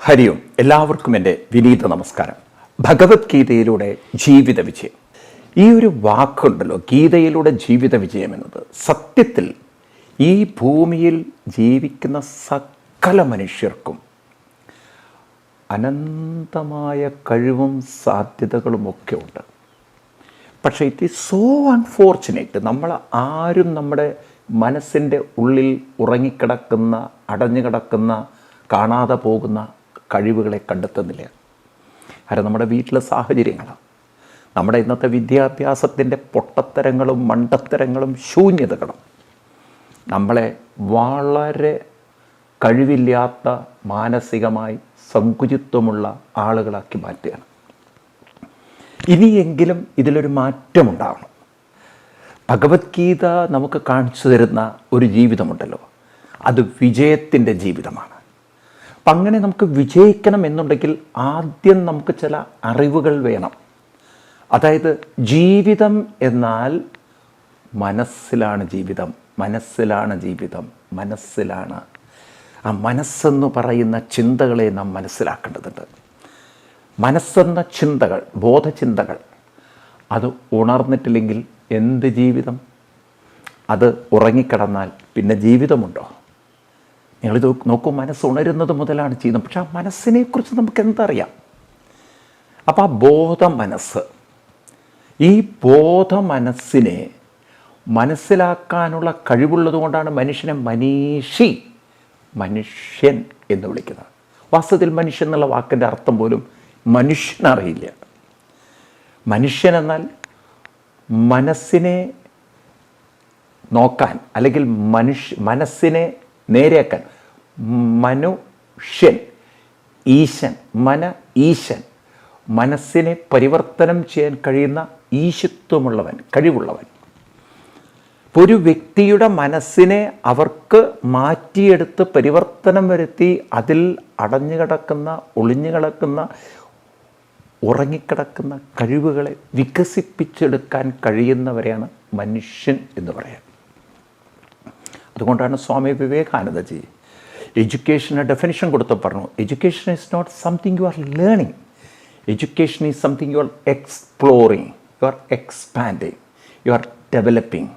ഹരി ഓം. എല്ലാവർക്കും എൻ്റെ വിനീത നമസ്കാരം. ഭഗവത്ഗീതയിലൂടെ ജീവിത വിജയം, ഈ ഒരു വാക്കുണ്ടല്ലോ, ഗീതയിലൂടെ ജീവിത വിജയം എന്നത് സത്യത്തിൽ ഈ ഭൂമിയിൽ ജീവിക്കുന്ന സകല മനുഷ്യർക്കും അനന്തമായ കഴിവും സാധ്യതകളുമൊക്കെ ഉണ്ട്. പക്ഷേ ഇറ്റ് ഈസ് സോ അൺഫോർച്ചുനേറ്റ്, നമ്മൾ ആരും നമ്മുടെ മനസ്സിൻ്റെ ഉള്ളിൽ ഉറങ്ങിക്കിടക്കുന്ന, അടഞ്ഞുകിടക്കുന്ന, കാണാതെ പോകുന്ന കഴിവുകളെ കണ്ടെത്തുന്നില്ല. കാരണം നമ്മുടെ വീട്ടിലെ സാഹചര്യങ്ങളാണ്, നമ്മുടെ ഇന്നത്തെ വിദ്യാഭ്യാസത്തിൻ്റെ പൊട്ടത്തരങ്ങളും മണ്ടത്തരങ്ങളും ശൂന്യതകളും നമ്മളെ വളരെ കഴിവില്ലാത്ത, മാനസികമായി സങ്കുചിത്വമുള്ള ആളുകളാക്കി മാറ്റുകയാണ്. ഇനിയെങ്കിലും ഇതിലൊരു മാറ്റമുണ്ടാവണം. ഭഗവത്ഗീത നമുക്ക് കാണിച്ചു തരുന്ന ഒരു ജീവിതമുണ്ടല്ലോ, അത് വിജയത്തിൻ്റെ ജീവിതമാണ്. അപ്പം അങ്ങനെ നമുക്ക് വിജയിക്കണം എന്നുണ്ടെങ്കിൽ ആദ്യം നമുക്ക് ചില അറിവുകൾ വേണം. അതായത് ജീവിതം എന്നാൽ മനസ്സിലാണ് ജീവിതം, മനസ്സിലാണ് ജീവിതം, മനസ്സിലാണ്. ആ മനസ്സെന്ന് പറയുന്ന ചിന്തകളെ നാം മനസ്സിലാക്കേണ്ടതുണ്ട്. മനസ്സെന്ന ചിന്തകൾ, ബോധചിന്തകൾ, അത് ഉണർന്നിട്ടില്ലെങ്കിൽ എന്ത് ജീവിതം? അത് ഉറങ്ങിക്കിടന്നാൽ പിന്നെ ജീവിതമുണ്ടോ? നിങ്ങളിത് നോക്കൂ, മനസ്സ് ഉണരുന്നത് മുതലാണ് ജീവിതം. പക്ഷെ ആ മനസ്സിനെക്കുറിച്ച് നമുക്ക് എന്തറിയാം? അപ്പോൾ ആ ബോധ മനസ്സ്, ഈ ബോധ മനസ്സിനെ മനസ്സിലാക്കാനുള്ള കഴിവുള്ളത് കൊണ്ടാണ് മനുഷ്യനെ മനീഷി, മനുഷ്യൻ എന്ന് വിളിക്കുന്നത്. വാസ്തവത്തിൽ മനുഷ്യൻ എന്നുള്ള വാക്കിൻ്റെ അർത്ഥം പോലും മനുഷ്യനറിയില്ല. മനുഷ്യൻ എന്നാൽ മനസ്സിനെ നോക്കാൻ, അല്ലെങ്കിൽ മനസ്സിനെ നേരെയാക്കാൻ. മനുഷ്യൻ, ഈശൻ, ഈശൻ, മനസ്സിനെ പരിവർത്തനം ചെയ്യാൻ കഴിയുന്ന ഈശത്വമുള്ളവൻ, കഴിവുള്ളവൻ. ഒരു വ്യക്തിയുടെ മനസ്സിനെ അവർക്ക് മാറ്റിയെടുത്ത് പരിവർത്തനം വരുത്തി അതിൽ അടഞ്ഞുകിടക്കുന്ന, ഒളിഞ്ഞുകിടക്കുന്ന, ഉറങ്ങിക്കിടക്കുന്ന കഴിവുകളെ വികസിപ്പിച്ചെടുക്കാൻ കഴിയുന്നവരെയാണ് മനുഷ്യൻ എന്ന് പറയാൻ. അതുകൊണ്ടാണ് സ്വാമി വിവേകാനന്ദജി എഡ്യൂക്കേഷന് ഡെഫിനിഷൻ കൊടുത്ത് പറഞ്ഞു, education is not something you are learning, education is something you are exploring, you are expanding, you are developing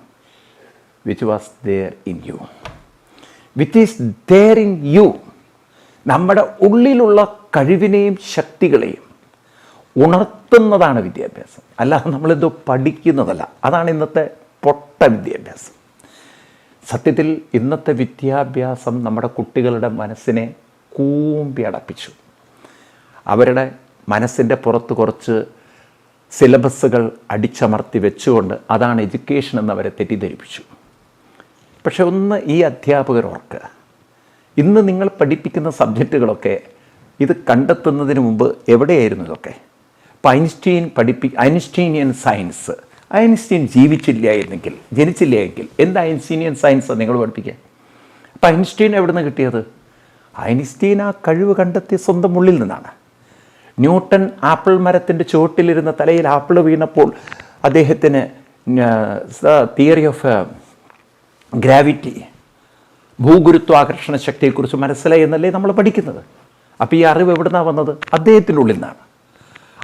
which was there in you, which is there in you. നമ്മുടെ ഉള്ളിലുള്ള കഴിവിനെയും ശക്തികളെയും ഉണർത്തുന്നതാണ് വിദ്യാഭ്യാസം, അല്ലാതെ നമ്മളിത് പഠിക്കുന്നതല്ല. അതാണ് ഇന്നത്തെ പൊട്ട വിദ്യാഭ്യാസം. സത്യത്തിൽ ഇന്നത്തെ വിദ്യാഭ്യാസം നമ്മുടെ കുട്ടികളുടെ മനസ്സിനെ കൂമ്പി അടപ്പിച്ചു. അവരുടെ മനസ്സിൻ്റെ പുറത്ത് കുറച്ച് സിലബസുകൾ അടിച്ചമർത്തി വെച്ചുകൊണ്ട് അതാണ് എഡ്യൂക്കേഷൻ എന്നവരെ തെറ്റിദ്ധരിപ്പിച്ചു. പക്ഷെ ഒന്ന് ഈ അധ്യാപകർ ഓർക്കുക, ഇന്ന് നിങ്ങൾ പഠിപ്പിക്കുന്ന സബ്ജക്റ്റുകളൊക്കെ ഇത് കണ്ടെത്തുന്നതിന് മുമ്പ് എവിടെയായിരുന്നു ഇതൊക്കെ? ഇപ്പോൾ ഐൻസ്റ്റീനിയൻ സയൻസ്, ഐൻസ്റ്റീൻ ജനിച്ചില്ല എങ്കിൽ എന്ത് ഐൻസ്റ്റീനിയൻ സയൻസ് നിങ്ങൾ പഠിപ്പിക്കുക? അപ്പോൾ ഐൻസ്റ്റീൻ എവിടെ നിന്ന് കിട്ടിയത്? ഐൻസ്റ്റീൻ ആ കഴിവ് കണ്ടെത്തിയ സ്വന്തം ഉള്ളിൽ നിന്നാണ്. ന്യൂട്ടൺ ആപ്പിൾ മരത്തിൻ്റെ ചുവട്ടിലിരുന്ന തലയിൽ ആപ്പിൾ വീണപ്പോൾ അദ്ദേഹത്തിന് തിയറി ഓഫ് ഗ്രാവിറ്റി, ഭൂഗുരുത്വാകർഷണ ശക്തിയെക്കുറിച്ച് മനസ്സിലായി എന്നല്ലേ നമ്മൾ പഠിക്കുന്നത്. അപ്പോൾ ഈ അറിവ് എവിടെ നിന്നാണ് വന്നത്? അദ്ദേഹത്തിൻ്റെ ഉള്ളിൽ നിന്നാണ്.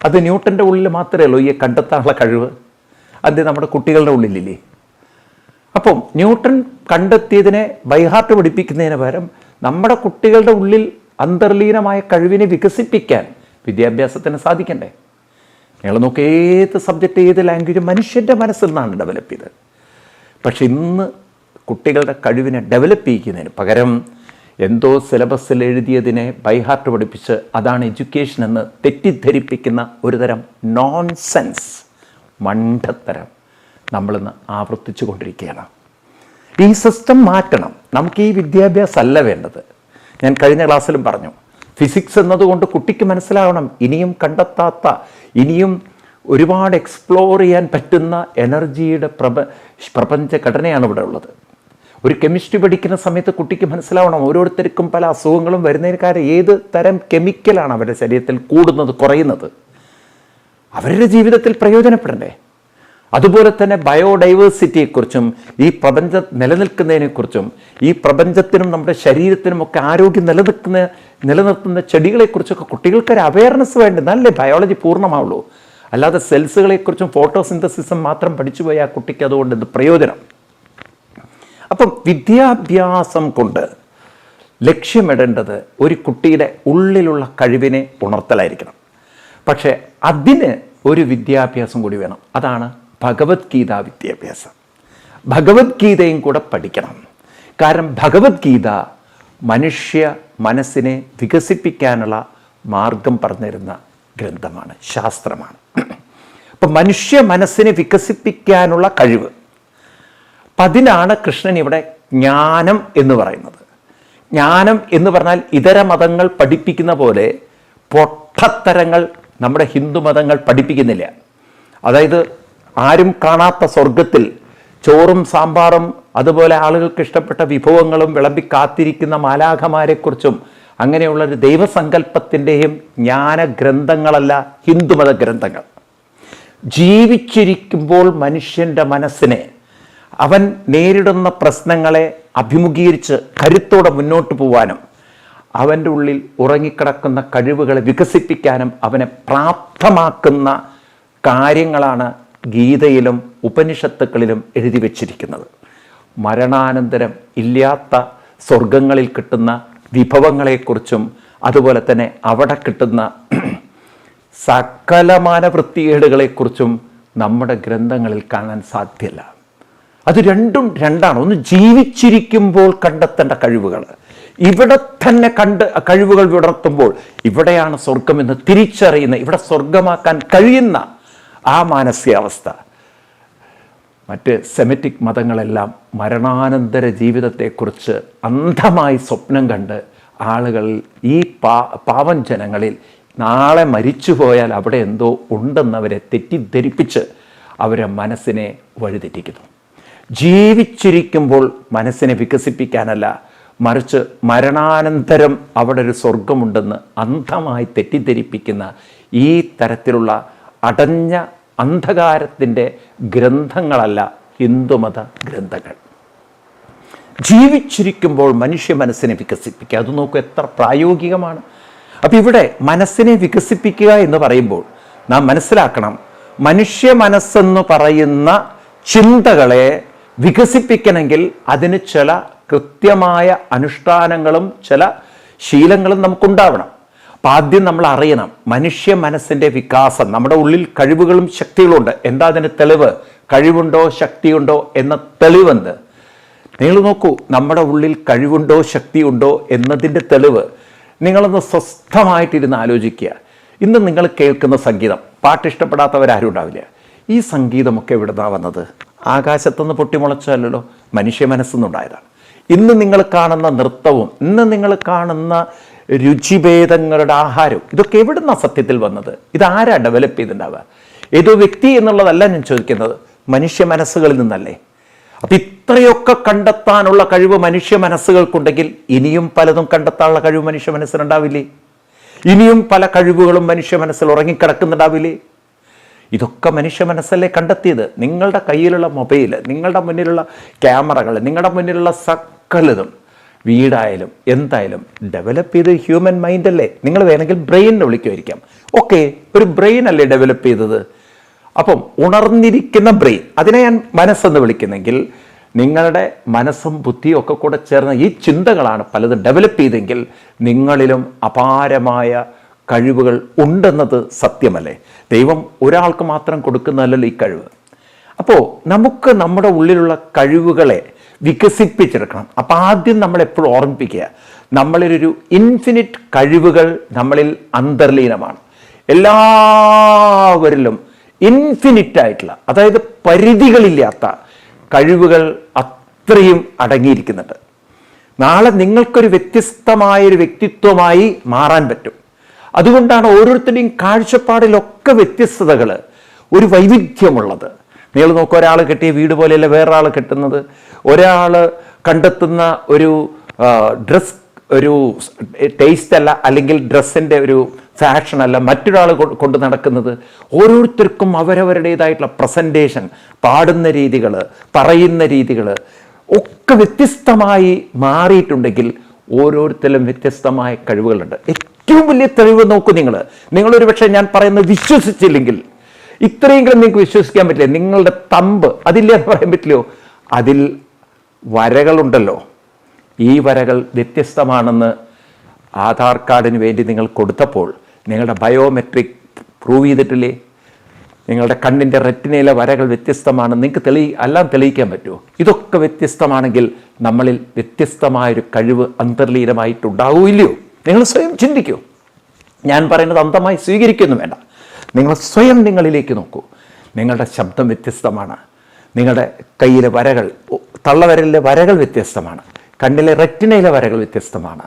അത് ന്യൂട്ടൻ്റെ ഉള്ളിൽ മാത്രമേ ഉള്ളൂ ഈ കണ്ടെത്താനുള്ള കഴിവ്. അത് നമ്മുടെ കുട്ടികളുടെ ഉള്ളിലില്ലേ? അപ്പം ന്യൂട്ടൺ കണ്ടെത്തിയതിനെ ബൈഹാർട്ട് പഠിപ്പിക്കുന്നതിന് പകരം നമ്മുടെ കുട്ടികളുടെ ഉള്ളിൽ അന്തർലീനമായ കഴിവിനെ വികസിപ്പിക്കാൻ വിദ്യാഭ്യാസത്തിന് സാധിക്കണ്ടേ? നിങ്ങൾ നോക്കുക, ഏത് സബ്ജക്റ്റ്, ഏത് ലാംഗ്വേജ് മനുഷ്യൻ്റെ മനസ്സിൽ നിന്നാണ് ഡെവലപ്പ് ചെയ്തത്. പക്ഷെ ഇന്ന് കുട്ടികളുടെ കഴിവിനെ ഡെവലപ്പ് ചെയ്യിക്കുന്നതിന് പകരം എന്തോ സിലബസിൽ എഴുതിയതിനെ ബൈഹാർട്ട് പഠിപ്പിച്ച് അതാണ് എഡ്യൂക്കേഷൻ എന്ന് തെറ്റിദ്ധരിപ്പിക്കുന്ന ഒരുതരം നോൺസെൻസ്, മണ്ടത്തരം നമ്മളിന്ന് ആവർത്തിച്ചു കൊണ്ടിരിക്കുകയാണ്. ഈ സിസ്റ്റം മാറ്റണം. നമുക്ക് ഈ വിദ്യാഭ്യാസം അല്ല വേണ്ടത്. ഞാൻ കഴിഞ്ഞ ക്ലാസ്സിലും പറഞ്ഞു, ഫിസിക്സ് എന്നതുകൊണ്ട് കുട്ടിക്ക് മനസ്സിലാവണം ഇനിയും കണ്ടെത്താത്ത, ഇനിയും ഒരുപാട് എക്സ്പ്ലോർ ചെയ്യാൻ പറ്റുന്ന എനർജിയുടെ പ്രപഞ്ച ഘടനയാണ് ഇവിടെ ഉള്ളത്. ഒരു കെമിസ്ട്രി പഠിക്കുന്ന സമയത്ത് കുട്ടിക്ക് മനസ്സിലാവണം ഓരോരുത്തർക്കും പല അസുഖങ്ങളും വരുന്നതിന് കാരണം ഏത് തരം കെമിക്കലാണ് അവരുടെ ശരീരത്തിൽ കൂടുന്നത്, കുറയുന്നത്. അവരുടെ ജീവിതത്തിൽ പ്രയോജനപ്പെടണ്ടേ? അതുപോലെ തന്നെ ബയോഡൈവേഴ്സിറ്റിയെക്കുറിച്ചും ഈ പ്രപഞ്ചം നിലനിൽക്കുന്നതിനെക്കുറിച്ചും ഈ പ്രപഞ്ചത്തിനും നമ്മുടെ ശരീരത്തിനും ഒക്കെ ആരോഗ്യം നിലനിർത്തുന്ന ചെടികളെക്കുറിച്ചൊക്കെ കുട്ടികൾക്കൊരു അവയർനെസ് വേണ്ടി, നല്ലേ ബയോളജി പൂർണ്ണമാവുള്ളൂ. അല്ലാതെ സെൽസുകളെക്കുറിച്ചും ഫോട്ടോസിന്തസിസും മാത്രം പഠിച്ചു പോയ ആ കുട്ടിക്ക് അതുകൊണ്ട് എന്ത് പ്രയോജനം? അപ്പം വിദ്യാഭ്യാസം കൊണ്ട് ലക്ഷ്യമിടേണ്ടത് ഒരു കുട്ടിയുടെ ഉള്ളിലുള്ള കഴിവിനെ ഉണർത്തലായിരിക്കണം. പക്ഷേ അതിന് ഒരു വിദ്യാഭ്യാസം കൂടി വേണം. അതാണ് ഭഗവത്ഗീത വിദ്യാഭ്യാസം. ഭഗവത്ഗീതയും കൂടെ പഠിക്കണം. കാരണം ഭഗവത്ഗീത മനുഷ്യ മനസ്സിനെ വികസിപ്പിക്കാനുള്ള മാർഗം പറഞ്ഞിരുന്ന ഗ്രന്ഥമാണ്, ശാസ്ത്രമാണ്. അപ്പം മനുഷ്യ മനസ്സിനെ വികസിപ്പിക്കാനുള്ള കഴിവ്, അപ്പം അതിനാണ് കൃഷ്ണൻ ഇവിടെ ജ്ഞാനം എന്ന് പറയുന്നത്. ജ്ഞാനം എന്ന് പറഞ്ഞാൽ ഇതര മതങ്ങൾ പഠിപ്പിക്കുന്ന പോലെ പൊട്ടത്തരങ്ങൾ നമ്മുടെ ഹിന്ദു മതങ്ങൾ പഠിപ്പിക്കുന്നില്ല. അതായത് ആരും കാണാത്ത സ്വർഗത്തിൽ ചോറും സാമ്പാറും അതുപോലെ ആളുകൾക്ക് ഇഷ്ടപ്പെട്ട വിഭവങ്ങളും വിളമ്പി കാത്തിരിക്കുന്ന മാലാഖമാരെക്കുറിച്ചും അങ്ങനെയുള്ളൊരു ദൈവസങ്കല്പത്തിൻ്റെയും ജ്ഞാനഗ്രന്ഥങ്ങളല്ല ഹിന്ദുമത ഗ്രന്ഥങ്ങൾ. ജീവിച്ചിരിക്കുമ്പോൾ മനുഷ്യൻ്റെ മനസ്സിനെ അവൻ നേരിടുന്ന പ്രശ്നങ്ങളെ അഭിമുഖീകരിച്ച് കരുത്തോടെ മുന്നോട്ട് പോവാനും അവൻ്റെ ഉള്ളിൽ ഉറങ്ങിക്കിടക്കുന്ന കഴിവുകളെ വികസിപ്പിക്കാനും അവനെ പ്രാപ്തമാക്കുന്ന കാര്യങ്ങളാണ് ഗീതയിലും ഉപനിഷത്തുക്കളിലും എഴുതി വച്ചിരിക്കുന്നത്. മരണാനന്തരം ഇല്ലാത്ത സ്വർഗങ്ങളിൽ കിട്ടുന്ന വിഭവങ്ങളെക്കുറിച്ചും അതുപോലെ തന്നെ അവിടെ കിട്ടുന്ന സകലമാന വൃത്തികേടുകളെക്കുറിച്ചും നമ്മുടെ ഗ്രന്ഥങ്ങളിൽ കാണാൻ സാധ്യമല്ല. അത് രണ്ടും രണ്ടാണ്. ഒന്ന് ജീവിച്ചിരിക്കുമ്പോൾ കണ്ടെത്തേണ്ട കഴിവുകൾ, ഇവിടെ തന്നെ കഴിവുകൾ വിടർത്തുമ്പോൾ ഇവിടെയാണ് സ്വർഗമെന്ന് തിരിച്ചറിയുന്ന, ഇവിടെ സ്വർഗമാക്കാൻ കഴിയുന്ന ആ മാനസികാവസ്ഥ. മറ്റ് സെമിറ്റിക് മതങ്ങളെല്ലാം മരണാനന്തര ജീവിതത്തെക്കുറിച്ച് അന്ധമായി സ്വപ്നം കണ്ട് ആളുകൾ ഈ പാവം ജനങ്ങളിൽ നാളെ മരിച്ചുപോയാൽ അവിടെ എന്തോ ഉണ്ടെന്നവരെ തെറ്റിദ്ധരിപ്പിച്ച് അവരെ മനസ്സിനെ വഴിതെറ്റിക്കുന്നു. ജീവിച്ചിരിക്കുമ്പോൾ മനസ്സിനെ വികസിപ്പിക്കാനല്ല, മറിച്ച് മരണാനന്തരം അവിടെ ഒരു സ്വർഗമുണ്ടെന്ന് അന്ധമായി തെറ്റിദ്ധരിപ്പിക്കുന്ന ഈ തരത്തിലുള്ള അടഞ്ഞ അന്ധകാരത്തിൻ്റെ ഗ്രന്ഥങ്ങളല്ല ഹിന്ദുമത ഗ്രന്ഥങ്ങൾ. ജീവിച്ചിരിക്കുമ്പോൾ മനുഷ്യ മനസ്സിനെ വികസിപ്പിക്കുക, അത് നോക്കൂ എത്ര പ്രായോഗികമാണ്. അപ്പം ഇവിടെ മനസ്സിനെ വികസിപ്പിക്കുക എന്ന് പറയുമ്പോൾ നാം മനസ്സിലാക്കണം, മനുഷ്യ മനസ്സെന്ന് പറയുന്ന ചിന്തകളെ വികസിപ്പിക്കണമെങ്കിൽ അതിന് ചില കൃത്യമായ അനുഷ്ഠാനങ്ങളും ചില ശീലങ്ങളും നമുക്കുണ്ടാവണം. അപ്പം ആദ്യം നമ്മൾ അറിയണം മനുഷ്യ മനസ്സിൻ്റെ വികാസം, നമ്മുടെ ഉള്ളിൽ കഴിവുകളും ശക്തികളുണ്ട്. എന്താ അതിന് തെളിവ്? കഴിവുണ്ടോ ശക്തിയുണ്ടോ എന്ന തെളിവെന്ത്? നിങ്ങൾ നോക്കൂ, നമ്മുടെ ഉള്ളിൽ കഴിവുണ്ടോ ശക്തിയുണ്ടോ എന്നതിൻ്റെ തെളിവ് നിങ്ങളൊന്ന് സ്വസ്ഥമായിട്ടിരുന്ന് ആലോചിക്കുക. ഇന്ന് നിങ്ങൾ കേൾക്കുന്ന സംഗീതം, പാട്ട് ഇഷ്ടപ്പെടാത്തവരാരും ഉണ്ടാവില്ല. ഈ സംഗീതമൊക്കെ എവിടുന്നാണ് വന്നത്? ആകാശത്തുനിന്ന് പൊട്ടിമുളച്ചല്ലോ, മനുഷ്യ മനസ്സെന്നുണ്ടായതാണ്. ഇന്ന് നിങ്ങൾ കാണുന്ന നൃത്തവും ഇന്ന് നിങ്ങൾ കാണുന്ന രുചിഭേദങ്ങളുടെ ആഹാരവും ഇതൊക്കെ എവിടുന്നാണ് സത്യത്തിൽ വന്നത്? ഇതാരാ ഡെവലപ്പ് ചെയ്തിട്ടുണ്ടാവുക? ഏതോ വ്യക്തി എന്നുള്ളതല്ല ഞാൻ ചോദിക്കുന്നത്, മനുഷ്യ മനസ്സുകളിൽ നിന്നല്ലേ? അപ്പം ഇത്രയൊക്കെ കണ്ടെത്താനുള്ള കഴിവ് മനുഷ്യ മനസ്സുകൾക്കുണ്ടെങ്കിൽ ഇനിയും പലതും കണ്ടെത്താനുള്ള കഴിവ് മനുഷ്യ മനസ്സിനുണ്ടാവില്ലേ? ഇനിയും പല കഴിവുകളും മനുഷ്യ മനസ്സിൽ ഉറങ്ങിക്കിടക്കുന്നുണ്ടാവില്ലേ? ഇതൊക്കെ മനുഷ്യ മനസ്സല്ലേ കണ്ടെത്തിയത്. നിങ്ങളുടെ കയ്യിലുള്ള മൊബൈൽ, നിങ്ങളുടെ മുന്നിലുള്ള ക്യാമറകൾ, നിങ്ങളുടെ മുന്നിലുള്ള സകലതും, വീടായാലും എന്തായാലും ഡെവലപ്പ് ചെയ്ത് ഹ്യൂമൻ മൈൻഡല്ലേ? നിങ്ങൾ വേണമെങ്കിൽ ബ്രെയിനിനെ വിളിക്കുമായിരിക്കാം. ഓക്കെ, ഒരു ബ്രെയിൻ അല്ലേ ഡെവലപ്പ് ചെയ്തത്? അപ്പം ഉണർന്നിരിക്കുന്ന ബ്രെയിൻ, അതിനെ ഞാൻ മനസ്സെന്ന് വിളിക്കുന്നെങ്കിൽ നിങ്ങളുടെ മനസ്സും ബുദ്ധിയും ഒക്കെ കൂടെ ചേർന്ന ഈ ചിന്തകളാണ് പലതും ഡെവലപ്പ് ചെയ്തെങ്കിൽ നിങ്ങളിലും അപാരമായ കഴിവുകൾ ഉണ്ടെന്നത് സത്യമല്ലേ? ദൈവം ഒരാൾക്ക് മാത്രം കൊടുക്കുന്നതല്ലല്ലോ ഈ കഴിവ്. അപ്പോൾ നമുക്ക് നമ്മുടെ ഉള്ളിലുള്ള കഴിവുകളെ വികസിപ്പിച്ചെടുക്കണം. അപ്പം ആദ്യം നമ്മൾ എപ്പോഴും ഓർമ്മിപ്പിക്കുക, നമ്മളിലൊരു ഇൻഫിനിറ്റ് കഴിവുകൾ നമ്മളിൽ അന്തർലീനമാണ്. എല്ലാവരിലും ഇൻഫിനിറ്റ് ആയിട്ടുള്ള, അതായത് പരിധികളില്ലാത്ത കഴിവുകൾ അത്രയും അടങ്ങിയിരിക്കുന്നുണ്ട്. നാളെ നിങ്ങൾക്കൊരു വ്യത്യസ്തമായൊരു വ്യക്തിത്വമായി മാറാൻ പറ്റും. അതുകൊണ്ടാണ് ഓരോരുത്തരുടെയും കാഴ്ചപ്പാടിലൊക്കെ വ്യത്യസ്തതകൾ, ഒരു വൈവിധ്യമുള്ളത്. നിങ്ങൾ നോക്കുക, ഒരാൾ കെട്ടിയ വീട് പോലെയല്ല വേറൊരാൾ കെട്ടുന്നത്. ഒരാൾ കണ്ടെത്തുന്ന ഒരു ഡ്രസ് ഒരു ടേസ്റ്റ് അല്ല, അല്ലെങ്കിൽ ഡ്രസ്സിൻ്റെ ഒരു ഫാഷൻ അല്ല മറ്റൊരാൾ കൊണ്ട് നടക്കുന്നത്. ഓരോരുത്തർക്കും അവരവരുടേതായിട്ടുള്ള പ്രസൻറ്റേഷൻ, പാടുന്ന രീതികൾ, പറയുന്ന രീതികൾ ഒക്കെ വ്യത്യസ്തമായി മാറിയിട്ടുണ്ടെങ്കിൽ ഓരോരുത്തരും വ്യത്യസ്തമായ കഴിവുകളുണ്ട്. ഏറ്റവും വലിയ തെളിവ് നോക്കൂ, നിങ്ങളൊരു പക്ഷേ ഞാൻ പറയുന്നത് വിശ്വസിച്ചില്ലെങ്കിൽ, ഇത്രയെങ്കിലും നിങ്ങൾക്ക് വിശ്വസിക്കാൻ പറ്റില്ല. നിങ്ങളുടെ തമ്പ് അതില്ലേ എന്ന് പറയാൻ പറ്റില്ലയോ? അതിൽ വരകളുണ്ടല്ലോ, ഈ വരകൾ വ്യത്യസ്തമാണെന്ന് ആധാർ കാർഡിന് വേണ്ടി നിങ്ങൾ കൊടുത്തപ്പോൾ നിങ്ങളുടെ ബയോമെട്രിക് പ്രൂവ് ചെയ്തിട്ടില്ലേ? നിങ്ങളുടെ കണ്ണിൻ്റെ റെറ്റിനയിലെ വരകൾ വ്യത്യസ്തമാണ്. നിങ്ങൾക്ക് എല്ലാം തെളിയിക്കാൻ പറ്റുമോ? ഇതൊക്കെ വ്യത്യസ്തമാണെങ്കിൽ നമ്മളിൽ വ്യത്യസ്തമായൊരു കഴിവ് അന്തർലീനമായിട്ടുണ്ടാവില്ലയോ? നിങ്ങൾ സ്വയം ചിന്തിക്കൂ. ഞാൻ പറയുന്നത് അന്ധമായി സ്വീകരിക്കുന്നു വേണ്ട. നിങ്ങൾ സ്വയം നിങ്ങളിലേക്ക് നോക്കൂ. നിങ്ങളുടെ ശബ്ദം വ്യത്യസ്തമാണ്. നിങ്ങളുടെ കയ്യിലെ വരകൾ, തള്ളവരലിലെ വരകൾ വ്യത്യസ്തമാണ്. കണ്ണിലെ റെറ്റിനയിലെ വരകൾ വ്യത്യസ്തമാണ്.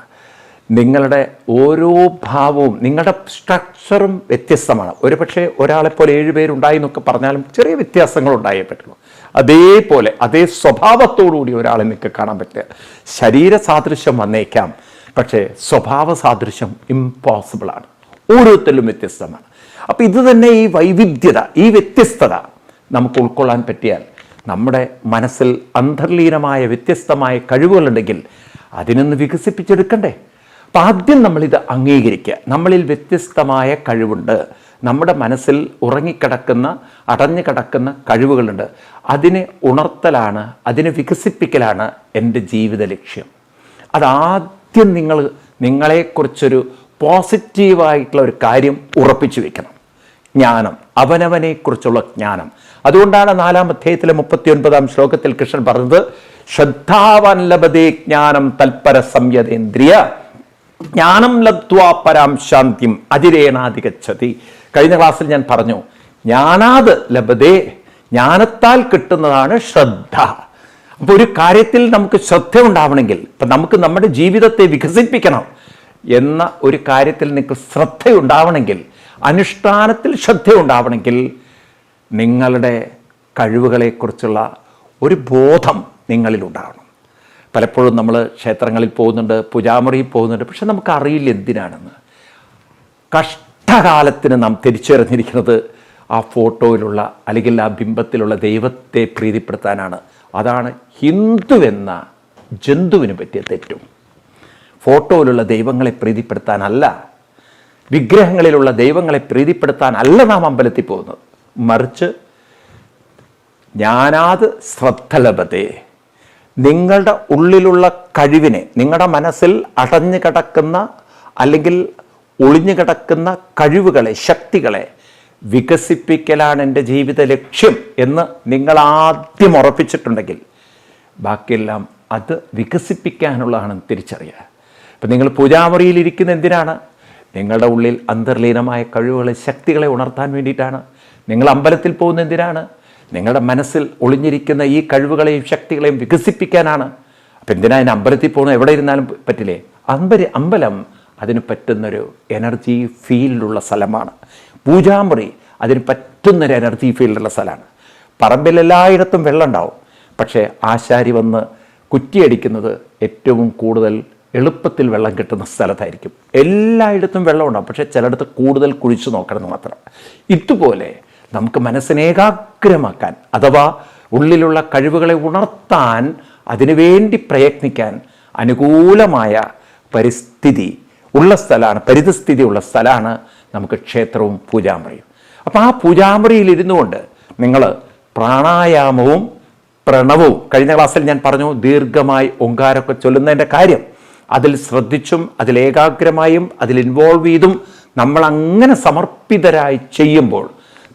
നിങ്ങളുടെ ഓരോ ഭാവവും, നിങ്ങളുടെ സ്ട്രക്ചറും വ്യത്യസ്തമാണ്. ഒരു പക്ഷേ ഒരാളെപ്പോലെ 7 പേരുണ്ടായി എന്നൊക്കെ പറഞ്ഞാലും ചെറിയ വ്യത്യാസങ്ങൾ ഉണ്ടായേ പറ്റുള്ളൂ. അതേപോലെ അതേ സ്വഭാവത്തോടുകൂടി ഒരാളെ നിങ്ങൾക്ക് കാണാൻ പറ്റുക. ശരീര സാദൃശ്യം വന്നേക്കാം, പക്ഷേ സ്വഭാവ സാദൃശ്യം ഇമ്പോസിബിളാണ്. ഓരോരുത്തരും വ്യത്യസ്തമാണ്. അപ്പോൾ ഇത് തന്നെ ഈ വൈവിധ്യത, ഈ വ്യത്യസ്തത നമുക്ക് ഉൾക്കൊള്ളാൻ പറ്റിയാൽ നമ്മുടെ മനസ്സിൽ അന്തർലീനമായ വ്യത്യസ്തമായ കഴിവുകളുണ്ടെങ്കിൽ അതിനൊന്ന് വികസിപ്പിച്ചെടുക്കണ്ടേ? അപ്പം ആദ്യം നമ്മളിത് അംഗീകരിക്കുക. നമ്മളിൽ വ്യത്യസ്തമായ കഴിവുണ്ട്. നമ്മുടെ മനസ്സിൽ ഉറങ്ങിക്കിടക്കുന്ന, അടഞ്ഞു കിടക്കുന്ന കഴിവുകളുണ്ട്. അതിനെ ഉണർത്തലാണ്, അതിനെ വികസിപ്പിക്കലാണ് എൻ്റെ ജീവിത ലക്ഷ്യം. അതാദ്യം നിങ്ങളെക്കുറിച്ചൊരു പോസിറ്റീവായിട്ടുള്ള ഒരു കാര്യം ഉറപ്പിച്ചു വെക്കണം. ജ്ഞാനം, അവനവനെക്കുറിച്ചുള്ള ജ്ഞാനം. അതുകൊണ്ടാണ് 4-ാം അധ്യായത്തിലെ 39-ാം ശ്ലോകത്തിൽ കൃഷ്ണൻ പറഞ്ഞത്, ശ്രദ്ധാവാൻ ലഭതേ ജ്ഞാനം തൽപര സംയതേന്ദ്രിയ ജ്ഞാനം ലബ്ധ്വാ പരാം ശാന്തിം അജിരേണാധിഗച്ഛതി. കഴിഞ്ഞ ക്ലാസ്സിൽ ഞാൻ പറഞ്ഞു, ജ്ഞാനാത് ലഭതേ, ജ്ഞാനത്താൽ കിട്ടുന്നതാണ് ശ്രദ്ധ. അപ്പോൾ ഒരു കാര്യത്തിൽ നമുക്ക് ശ്രദ്ധ ഉണ്ടാവണമെങ്കിൽ, ഇപ്പം നമുക്ക് നമ്മുടെ ജീവിതത്തെ വികസിപ്പിക്കണം എന്ന ഒരു കാര്യത്തിൽ നിങ്ങൾക്ക് ശ്രദ്ധയുണ്ടാവണമെങ്കിൽ, അനുഷ്ഠാനത്തിൽ ശ്രദ്ധയുണ്ടാവണമെങ്കിൽ, നിങ്ങളുടെ കഴിവുകളെക്കുറിച്ചുള്ള ഒരു ബോധം നിങ്ങളിലുണ്ടാവണം. പലപ്പോഴും നമ്മൾ ക്ഷേത്രങ്ങളിൽ പോകുന്നുണ്ട്, പൂജാമുറിയിൽ പോകുന്നുണ്ട്, പക്ഷെ നമുക്കറിയില്ല എന്തിനാണെന്ന്. കഷ്ടകാലത്തിന് നാം തിരിച്ചറിഞ്ഞിരിക്കുന്നത് ആ ഫോട്ടോയിലുള്ള അല്ലെങ്കിൽ ആ ബിംബത്തിലുള്ള ദൈവത്തെ പ്രീതിപ്പെടുത്താനാണ്. അതാണ് ഹിന്ദു എന്ന ജന്തുവിന് പറ്റിയ തെറ്റും. ഫോട്ടോയിലുള്ള ദൈവങ്ങളെ പ്രീതിപ്പെടുത്താനല്ല, വിഗ്രഹങ്ങളിലുള്ള ദൈവങ്ങളെ പ്രീതിപ്പെടുത്താനല്ല നാം അമ്പലത്തിൽ പോകുന്നത്. മറിച്ച് ജ്ഞാനാത് ശ്രദ്ധ ലഭതേ, നിങ്ങളുടെ ഉള്ളിലുള്ള കഴിവിനെ, നിങ്ങളുടെ മനസ്സിൽ അടഞ്ഞു കിടക്കുന്ന അല്ലെങ്കിൽ ഒളിഞ്ഞു കിടക്കുന്ന കഴിവുകളെ, ശക്തികളെ വികസിപ്പിക്കലാണ് എൻ്റെ ജീവിത ലക്ഷ്യം എന്ന് നിങ്ങൾ ആദ്യം ഉറപ്പിച്ചിട്ടുണ്ടെങ്കിൽ ബാക്കിയെല്ലാം അത് വികസിപ്പിക്കാനുള്ളതാണെന്ന് തിരിച്ചറിയുക. ഇപ്പം നിങ്ങൾ പൂജാമുറിയിൽ ഇരിക്കുന്ന എന്തിനാണ്? നിങ്ങളുടെ ഉള്ളിൽ അന്തർലീനമായ കഴിവുകളെ, ശക്തികളെ ഉണർത്താൻ വേണ്ടിയിട്ടാണ്. നിങ്ങൾ അമ്പലത്തിൽ പോകുന്ന എന്തിനാണ്? നിങ്ങളുടെ മനസ്സിൽ ഒളിഞ്ഞിരിക്കുന്ന ഈ കഴിവുകളെയും ശക്തികളെയും വികസിപ്പിക്കാനാണ്. അപ്പം എന്തിനാ അതിന് അമ്പലത്തിൽ പോകുന്നത്? എവിടെ ഇരുന്നാലും പറ്റില്ലേ? അമ്പലം അതിന് പറ്റുന്നൊരു എനർജി ഫീൽഡുള്ള സ്ഥലമാണ്. പൂജാമുറി അതിന് പറ്റുന്നൊരു എനർജി ഫീൽഡുള്ള സ്ഥലമാണ്. പറമ്പിൽ എല്ലായിടത്തും വെള്ളം ഉണ്ടാവും, പക്ഷേ ആശാരി വന്ന് കുറ്റിയടിക്കുന്നത് ഏറ്റവും കൂടുതൽ എളുപ്പത്തിൽ വെള്ളം കിട്ടുന്ന സ്ഥലത്തായിരിക്കും. എല്ലായിടത്തും വെള്ളം ഉണ്ടാവും, പക്ഷേ ചിലയിടത്ത് കൂടുതൽ കുഴിച്ചു നോക്കണമെന്ന് മാത്രം. ഇതുപോലെ നമുക്ക് മനസ്സിനെ ഏകാഗ്രമാക്കാൻ, അഥവാ ഉള്ളിലുള്ള കഴിവുകളെ ഉണർത്താൻ, അതിനുവേണ്ടി പ്രയത്നിക്കാൻ അനുകൂലമായ പരിസ്ഥിതി ഉള്ള സ്ഥലമാണ് നമുക്ക് ക്ഷേത്രവും പൂജാമുറിയും. അപ്പോൾ ആ പൂജാമുറിയിൽ ഇരുന്നു കൊണ്ട് നിങ്ങൾ പ്രാണായാമവും പ്രണവവും, കഴിഞ്ഞ ക്ലാസ്സിൽ ഞാൻ പറഞ്ഞു ദീർഘമായി ഓങ്കാരമൊക്കെ ചൊല്ലുന്നതിൻ്റെ കാര്യം, അതിൽ ശ്രദ്ധിച്ചും അതിൽ ഏകാഗ്രമായും അതിൽ ഇൻവോൾവ് ചെയ്തും നമ്മൾ അങ്ങനെ സമർപ്പിതരായി ചെയ്യുമ്പോൾ,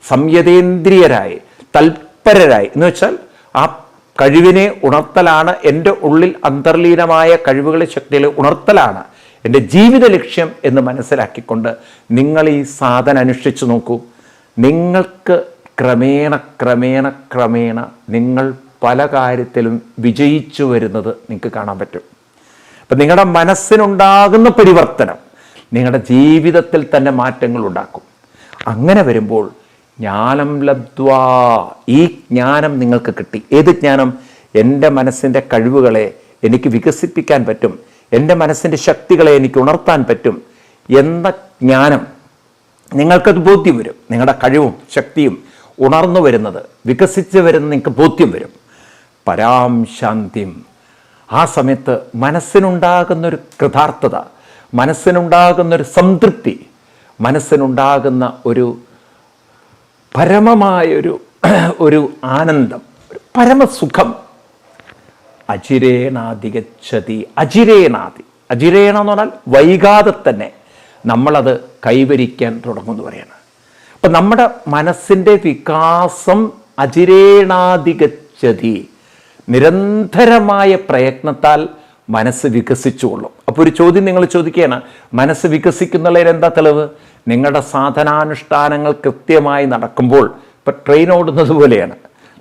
സംയതേന്ദ്രിയരായി തൽപരരായി, എന്ന് വെച്ചാൽ ആ കഴിവിനെ ഉണർത്തലാണ്, എൻ്റെ ഉള്ളിൽ അന്തർലീനമായ കഴിവുകളെ, ശക്തികളെ ഉണർത്തലാണ് എൻ്റെ ജീവിത ലക്ഷ്യം എന്ന് മനസ്സിലാക്കിക്കൊണ്ട് നിങ്ങൾ ഈ സാധന അനുഷ്ഠിച്ചു നോക്കൂ. നിങ്ങൾക്ക് ക്രമേണ ക്രമേണ ക്രമേണ നിങ്ങൾ പല കാര്യത്തിലും വിജയിച്ചു വരുന്നത് നിങ്ങൾക്ക് കാണാൻ പറ്റും. അപ്പം നിങ്ങളുടെ മനസ്സിനുണ്ടാകുന്ന പരിവർത്തനം നിങ്ങളുടെ ജീവിതത്തിൽ തന്നെ മാറ്റങ്ങൾ ഉണ്ടാക്കും. അങ്ങനെ വരുമ്പോൾ ജ്ഞാനം ലബ്ധ്വാ, ഈ ജ്ഞാനം നിങ്ങൾക്ക് കിട്ടി. ഏത് ജ്ഞാനം? എൻ്റെ മനസ്സിൻ്റെ കഴിവുകളെ എനിക്ക് വികസിപ്പിക്കാൻ പറ്റും, എൻ്റെ മനസ്സിൻ്റെ ശക്തികളെ എനിക്ക് ഉണർത്താൻ പറ്റും എന്ന ജ്ഞാനം നിങ്ങൾക്കത് ബോധ്യം വരും. നിങ്ങളുടെ കഴിവും ശക്തിയും ഉണർന്നു വരുന്നത്, വികസിച്ച് വരുന്നത് നിങ്ങൾക്ക് ബോധ്യം വരും. പരാം ശാന്തിം. ആ സമയത്ത് മനസ്സിനുണ്ടാകുന്നൊരു കൃതാർത്ഥത, മനസ്സിനുണ്ടാകുന്നൊരു സംതൃപ്തി, മനസ്സിനുണ്ടാകുന്ന ഒരു പരമമായൊരു ആനന്ദം, ഒരു പരമസുഖം. അജിരേണാധികച്ചതി. അജിരേണ എന്ന് പറഞ്ഞാൽ വൈകാതെ തന്നെ നമ്മളത് കൈവരിക്കാൻ തുടങ്ങുമെന്ന് പറയാണ്. അപ്പം നമ്മുടെ മനസ്സിൻ്റെ വികാസം അജിരേണാധികച്ചതി. നിരന്തരമായ പ്രയത്നത്താൽ മനസ്സ് വികസിച്ചുകൊള്ളും. അപ്പോൾ ഒരു ചോദ്യം നിങ്ങൾ ചോദിക്കുകയാണ്, മനസ്സ് വികസിക്കുന്നുള്ളതിന് എന്താ തെളിവ്? നിങ്ങളുടെ സാധനാനുഷ്ഠാനങ്ങൾ കൃത്യമായി നടക്കുമ്പോൾ, ഇപ്പം ട്രെയിൻ ഓടുന്നത് പോലെയാണ്.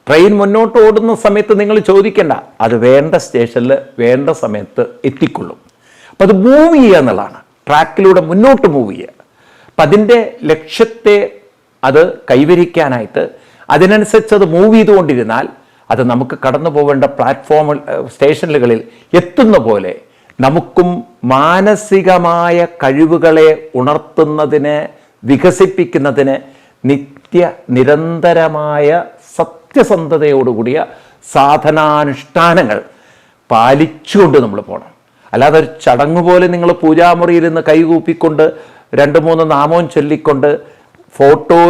ട്രെയിൻ മുന്നോട്ട് ഓടുന്ന സമയത്ത് നിങ്ങൾ ചോദിക്കേണ്ട, അത് വേണ്ട സ്റ്റേഷനിൽ വേണ്ട സമയത്ത് എത്തിക്കൊള്ളും. അപ്പം അത് മൂവ് ചെയ്യുക എന്നുള്ളതാണ്, ട്രാക്കിലൂടെ മുന്നോട്ട് മൂവ് ചെയ്യുക. അപ്പം അതിൻ്റെ ലക്ഷ്യത്തെ അത് കൈവരിക്കാനായിട്ട് അതിനനുസരിച്ച് അത് മൂവ് ചെയ്തുകൊണ്ടിരുന്നാൽ അത് നമുക്ക് കടന്നു പോകേണ്ട പ്ലാറ്റ്ഫോമിൽ സ്റ്റേഷനുകളിൽ എത്തുന്ന പോലെ നമുക്കും മാനസികമായ കഴിവുകളെ ഉണർത്തുന്നതിന്, വികസിപ്പിക്കുന്നതിന് നിരന്തരമായ സത്യസന്ധതയോടുകൂടിയ സാധനാനുഷ്ഠാനങ്ങൾ പാലിച്ചുകൊണ്ട് നമ്മൾ പോകണം. അല്ലാതെ ഒരു ചടങ്ങ് പോലെ നിങ്ങൾ പൂജാമുറിയിൽ നിന്ന് കൈകൂപ്പിക്കൊണ്ട് 2-3 നാമവും ചൊല്ലിക്കൊണ്ട് ഫോട്ടോ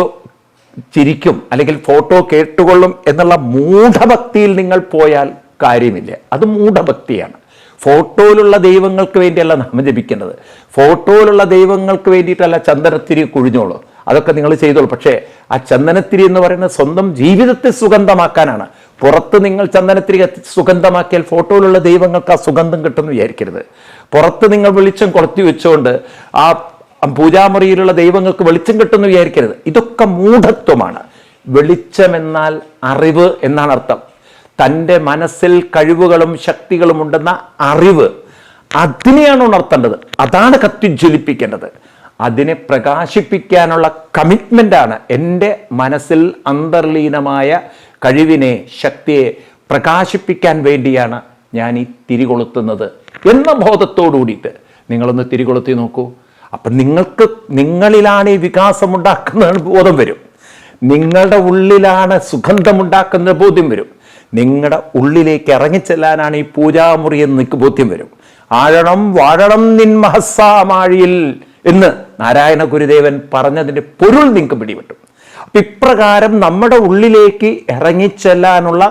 ചിരിക്കും അല്ലെങ്കിൽ ഫോട്ടോ കേട്ടുകൊള്ളും എന്നുള്ള മൂഢഭക്തിയിൽ നിങ്ങൾ പോയാൽ കാര്യമില്ല. അത് മൂഢഭക്തിയാണ്. ഫോട്ടോയിലുള്ള ദൈവങ്ങൾക്ക് വേണ്ടിയല്ല നാമം ജപിക്കേണ്ടത്. ഫോട്ടോയിലുള്ള ദൈവങ്ങൾക്ക് വേണ്ടിയിട്ടല്ല ചന്ദനത്തിരി കുഴിഞ്ഞോളൂ, അതൊക്കെ നിങ്ങൾ ചെയ്തോളൂ. പക്ഷേ ആ ചന്ദനത്തിരി എന്ന് പറയുന്നത് സ്വന്തം ജീവിതത്തെ സുഗന്ധമാക്കാനാണ്. പുറത്ത് നിങ്ങൾ ചന്ദനത്തിരി സുഗന്ധമാക്കിയാൽ ഫോട്ടോയിലുള്ള ദൈവങ്ങൾക്ക് ആ സുഗന്ധം കിട്ടുമെന്ന് വിചാരിക്കരുത്. പുറത്ത് നിങ്ങൾ വെളിച്ചം കൊളുത്തി വെച്ചുകൊണ്ട് ആ പൂജാമുറിയിലുള്ള ദൈവങ്ങൾക്ക് വെളിച്ചം കിട്ടുമെന്ന് വിചാരിക്കരുത്. ഇതൊക്കെ മൂഢത്വമാണ്. വെളിച്ചമെന്നാൽ അറിവ് എന്നാണ് അർത്ഥം. തൻ്റെ മനസ്സിൽ കഴിവുകളും ശക്തികളും ഉണ്ടെന്ന അറിവ്, അതിനെയാണ് ഉണർത്തേണ്ടത്. അതാണ് കത്തിജ്വലിപ്പിക്കേണ്ടത്. അതിനെ പ്രകാശിപ്പിക്കാനുള്ള കമ്മിറ്റ്മെൻ്റാണ് എൻ്റെ മനസ്സിൽ അന്തർലീനമായ കഴിവിനെ, ശക്തിയെ പ്രകാശിപ്പിക്കാൻ വേണ്ടിയാണ് ഞാൻ ഈ തിരികൊളുത്തുന്നത് എന്ന ബോധത്തോടു കൂടിയിട്ട് നിങ്ങളൊന്ന് തിരികൊളുത്തി നോക്കൂ. അപ്പം നിങ്ങളിലാണ് ഈ വികാസമുണ്ടാക്കുന്ന ബോധം വരും. നിങ്ങളുടെ ഉള്ളിലാണ് സുഗന്ധമുണ്ടാക്കുന്ന ബോധ്യം വരും. നിങ്ങളുടെ ഉള്ളിലേക്ക് ഇറങ്ങിച്ചെല്ലാനാണ് ഈ പൂജാമുറി എന്ന് നിങ്ങൾക്ക് ബോധ്യം വരും. ആഴണം വാഴണം നിൻ മഹസ്സാമാഴിയിൽ എന്ന് നാരായണ ഗുരുദേവൻ പറഞ്ഞതിൻ്റെ പൊരുൾ നിങ്ങൾക്ക് പിടിപെട്ടും. അപ്പം ഇപ്രകാരം നമ്മുടെ ഉള്ളിലേക്ക് ഇറങ്ങിച്ചെല്ലാനുള്ള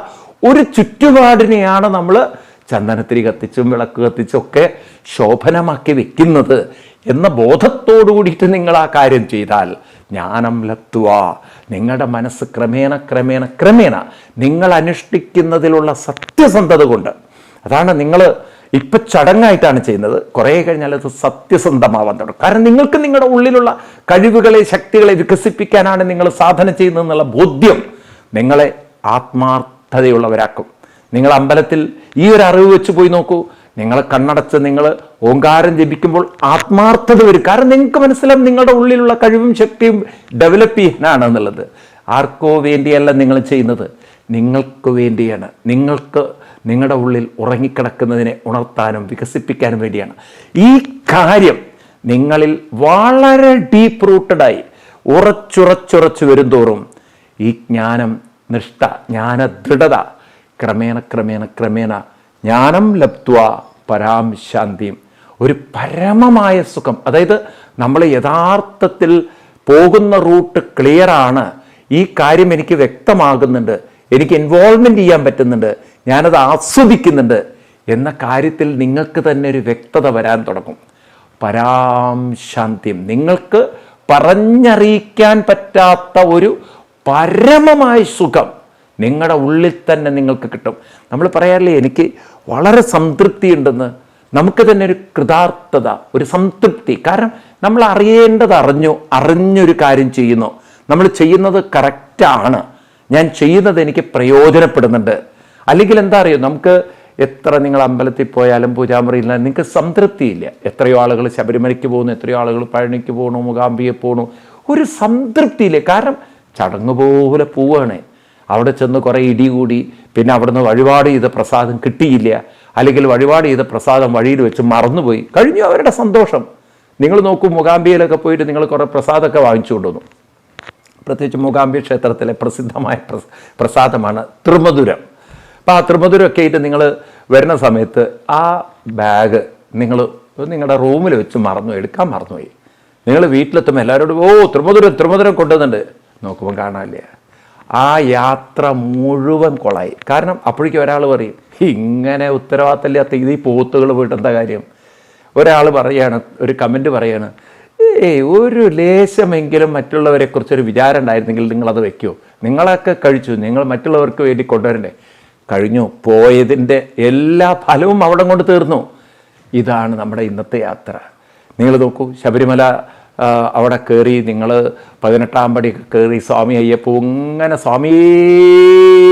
ഒരു ചുറ്റുപാടിനെയാണ് നമ്മൾ ചന്ദനത്തിരി കത്തിച്ചും വിളക്ക് കത്തിച്ചും ഒക്കെ ശോഭനമാക്കി വെക്കുന്നത് എന്ന ബോധത്തോടു കൂടിയിട്ട് നിങ്ങൾ ആ കാര്യം ചെയ്താൽ ജ്ഞാനം ലബ്ധ്വ, നിങ്ങളുടെ മനസ്സ് ക്രമേണ നിങ്ങൾ അനുഷ്ഠിക്കുന്നതിലുള്ള സത്യസന്ധത കൊണ്ട്, അതാണ് നിങ്ങൾ ഇപ്പം ചടങ്ങായിട്ടാണ് ചെയ്യുന്നത്, കുറേ കഴിഞ്ഞാൽ അത് സത്യസന്ധമാവാൻ തുടങ്ങും. കാരണം നിങ്ങൾക്ക് നിങ്ങളുടെ ഉള്ളിലുള്ള കഴിവുകളെ, ശക്തികളെ വികസിപ്പിക്കാനാണ് നിങ്ങൾ സാധന ചെയ്യുന്നതെന്നുള്ള ബോധ്യം നിങ്ങളെ ആത്മാർത്ഥതയുള്ളവരാക്കും. നിങ്ങൾ അമ്പലത്തിൽ ഈ ഒരു അറിവ് വെച്ച് പോയി നോക്കൂ. നിങ്ങൾ കണ്ണടച്ച് നിങ്ങൾ ഓങ്കാരം ജപിക്കുമ്പോൾ ആത്മാർത്ഥത വരും. കാരണം നിങ്ങൾക്ക് മനസ്സിലാവും നിങ്ങളുടെ ഉള്ളിലുള്ള കഴിവും ശക്തിയും ഡെവലപ്പ് ചെയ്യാനാണെന്നുള്ളത്. ആർക്കോ വേണ്ടിയല്ല നിങ്ങൾ ചെയ്യുന്നത്, നിങ്ങൾക്ക് വേണ്ടിയാണ്. നിങ്ങൾക്ക് നിങ്ങളുടെ ഉള്ളിൽ ഉറങ്ങിക്കിടക്കുന്നതിനെ ഉണർത്താനും വികസിപ്പിക്കാനും വേണ്ടിയാണ്. ഈ കാര്യം നിങ്ങളിൽ വളരെ ഡീപ്പ് റൂട്ടഡായി ഉറച്ചുറച്ചുറച്ചു വരുംതോറും ഈ ജ്ഞാനം, നിഷ്ഠ, ജ്ഞാനദൃഢത ക്രമേണ ജ്ഞാനം ലബ്ധ്വ പരാം ശാന്തിയും, ഒരു പരമമായ സുഖം. അതായത് നമ്മൾ യഥാർത്ഥത്തിൽ പോകുന്ന റൂട്ട് ക്ലിയറാണ്, ഈ കാര്യം എനിക്ക് വ്യക്തമാകുന്നുണ്ട്, എനിക്ക് ഇൻവോൾവ്മെൻറ്റ് ചെയ്യാൻ പറ്റുന്നുണ്ട്, ഞാനത് ആസ്വദിക്കുന്നുണ്ട് എന്ന കാര്യത്തിൽ നിങ്ങൾക്ക് തന്നെ ഒരു വ്യക്തത വരാൻ തുടങ്ങും. പരാം ശാന്തിയും, നിങ്ങൾക്ക് പറഞ്ഞറിയിക്കാൻ പറ്റാത്ത ഒരു പരമമായ സുഖം നിങ്ങളുടെ ഉള്ളിൽ തന്നെ നിങ്ങൾക്ക് കിട്ടും. നമ്മൾ പറയാറില്ലേ, എനിക്ക് വളരെ സംതൃപ്തി ഉണ്ടെന്ന്. നമുക്ക് തന്നെ ഒരു കൃതാർത്ഥത, ഒരു സംതൃപ്തി. കാരണം നമ്മൾ അറിഞ്ഞൊരു കാര്യം ചെയ്യുന്നു, നമ്മൾ ചെയ്യുന്നത് കറക്റ്റാണ്, ഞാൻ ചെയ്യുന്നത് എനിക്ക് പ്രയോജനപ്പെടുന്നുണ്ട്. അല്ലെങ്കിൽ എന്താ അറിയോ, നമുക്ക് എത്ര നിങ്ങൾ അമ്പലത്തിൽ പോയാലും പൂജാമുറിയിൽ നിങ്ങൾക്ക് സംതൃപ്തിയില്ല. എത്രയോ ആളുകൾ ശബരിമലയ്ക്ക് പോകുന്നു, എത്രയോ ആളുകൾ പഴനിക്ക് പോകണു, മൂകാംബിയെ പോകണു, ഒരു സംതൃപ്തിയില്ല. കാരണം ചടങ്ങ് പോലെ പോവുകയാണ്. അവിടെ ചെന്ന് കുറേ ഇടി കൂടി, പിന്നെ അവിടുന്ന് വഴിപാട് ചെയ്ത പ്രസാദം കിട്ടിയില്ല. അല്ലെങ്കിൽ വഴിപാട് ചെയ്ത പ്രസാദം വഴിയിൽ വെച്ച് മറന്നുപോയി, കഴിഞ്ഞു അവരുടെ സന്തോഷം. നിങ്ങൾ നോക്കൂ, മൂകാംബികയിലൊക്കെ പോയിട്ട് നിങ്ങൾ കുറേ പ്രസാദമൊക്കെ വാങ്ങിച്ചു കൊണ്ടുവന്നു. പ്രത്യേകിച്ച് മൂകാംബിക ക്ഷേത്രത്തിലെ പ്രസിദ്ധമായ പ്രസാദമാണ് തൃമധുരം. അപ്പോൾ ആ തൃമധുരമൊക്കെ ആയിട്ട് നിങ്ങൾ വരുന്ന സമയത്ത് ആ ബാഗ് നിങ്ങൾ നിങ്ങളുടെ റൂമിൽ വെച്ച് എടുക്കാൻ മറന്നുപോയി. നിങ്ങൾ വീട്ടിലെത്തുമ്പോൾ എല്ലാവരോടും തൃമധുരം കൊണ്ടുവന്നുണ്ട്, നോക്കുമ്പോൾ കാണാനില്ല. ആ യാത്ര മുഴുവൻ കൊളായി. കാരണം അപ്പോഴേക്കും ഒരാൾ പറയും, ഇങ്ങനെ ഉത്തരവാദിത്തമില്ലാത്ത ഇത് ഈ പോത്തുകൾ പോയിട്ട് എന്താ കാര്യം. ഒരാൾ പറയാണ്, ഒരു കമൻറ്റ് പറയാണ്, ഒരു ലേശമെങ്കിലും മറ്റുള്ളവരെക്കുറിച്ചൊരു വിചാരം ഉണ്ടായിരുന്നെങ്കിൽ നിങ്ങളത് വെക്കുമോ? നിങ്ങളൊക്കെ കഴിച്ചു, നിങ്ങൾ മറ്റുള്ളവർക്ക് വേണ്ടി കൊണ്ടുവരണ്ടേ? കഴിഞ്ഞു, പോയതിൻ്റെ എല്ലാ ഫലവും അവിടെ കൊണ്ട് തീർന്നു. ഇതാണ് നമ്മുടെ ഇന്നത്തെ യാത്ര. നിങ്ങൾ നോക്കൂ, ശബരിമല അവിടെ കയറി, നിങ്ങൾ 18-ാം പടി കയറി സ്വാമി അയ്യപ്പോ ഇങ്ങനെ സ്വാമി